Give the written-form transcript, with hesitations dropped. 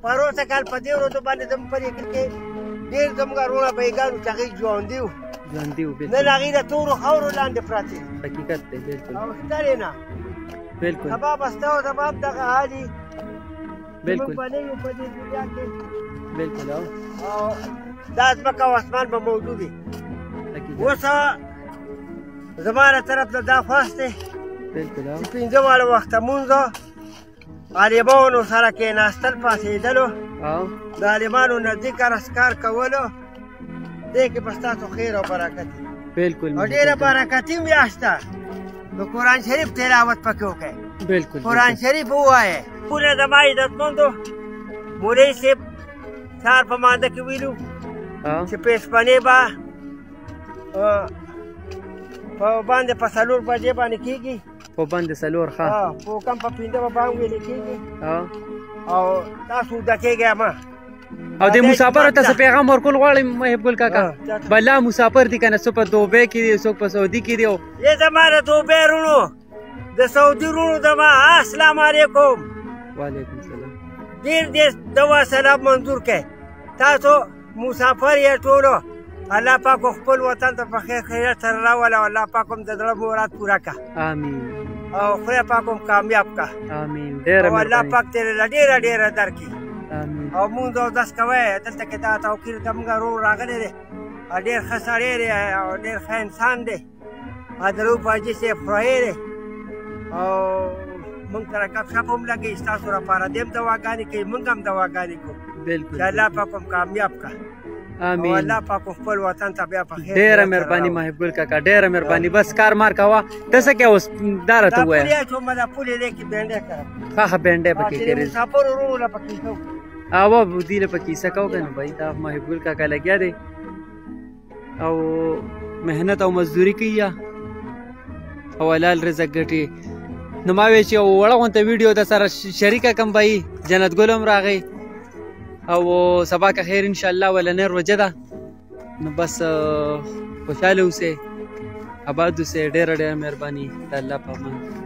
پروسه کال په دې ورځو باندې زموږ په دې کلي کې ډېر زموږ وروڼه بېګانو چې هغوی ژوندي وو نن هغوی د تورو خاورو لاندې پراته دي حقیقت دی بالکل او ستړې نه بالکل سبا به ستا او زما هم دغه حال وي بالکل موږ به نه یو په دې دنیا کې بالکل او دا ځمکه او اسمان به موجود وي اوس زما له طرف نه دا خواست دی بالکل چې پنځه واړه وخته مونځ عالمانو سره کېناستل پاڅېدلو د عالمانو نه ذکر اذکار کولو دې کې به ستاسو خیر او برکت وي بالکل او ډېره برکتي میاشت ده د قرآن شریف تلاوت پکې وکړئ بالکل قرآن شریف ووایئ پوره زما عزتمندو مولوي صاحب سهار په مانده کې ویلو چې پیشپنې به په باندې په څلور بجې باندې کېږي په باندې څلور ښه په کم په پنځه به بانګ ویلې کېږي او تاسو وده کېږئ مه او د مسافرو ته څه پیغام ورکول غواړئ محب ګل کاکا بلا مسافر دي که نه څوک په دوبۍ کې دي څوک په سعودي کې دي ای زما د دوبۍ وروڼو د سعودي وروڼو زما السلام علیکم وعلیکم السلام ډېر ډېر دوا سلام منظور کړئ تاسو مسافر یې ټولو الله پاک خپل وطن ته په خیر خیریت سره راوله او الله پاک هم د زړه مراد پوره کړه امین او خدای پاک هم کامیاب کړه امین ډېره او الله پاک ترې له ډېره ډېره درکړي امین او مونځ اودس کوئ دلته کې دا توقیر زموږ ورور راغلی دی او ډېر ښه سړی دی او ډېر ښه انسان دی ادروپ حاجي صاحب خوښی دی او مونږ سره ګپ شپ هم لګوي ستاسو لپاره دې هم دواګانې کوي مونږ هم دواګانې کوو بالکل چې الله پاک هم کامیاب کړه امین او الله پاک خپل وطن ته بیا په خیر ډېره مهرباني محب ګل کاکا ډېره مهرباني بس کار مار کوه ته څه کوې اوس دا راته ووایه دا پولې اچوم دا پولې دی کې بینډۍ کړم ښه بینډۍ پکې کړې مسافر ورونو له پکې کوو او دې له پکې کیسه کوو که نه بھائی دا محب ګل کاکا لګیا دی او محنت او مزدوري کوي او حلال رزق ګټي نو ما وی چې وړه غونته ویډیو د سره شریکه کم بھائی جنت ګل هم راغی او سبا که خیر انشاءالله ولنۍ روژه ده نو بس خوشحاله اوسئ آباد اوسئ ډېره ډېره مهرباني د الله په امان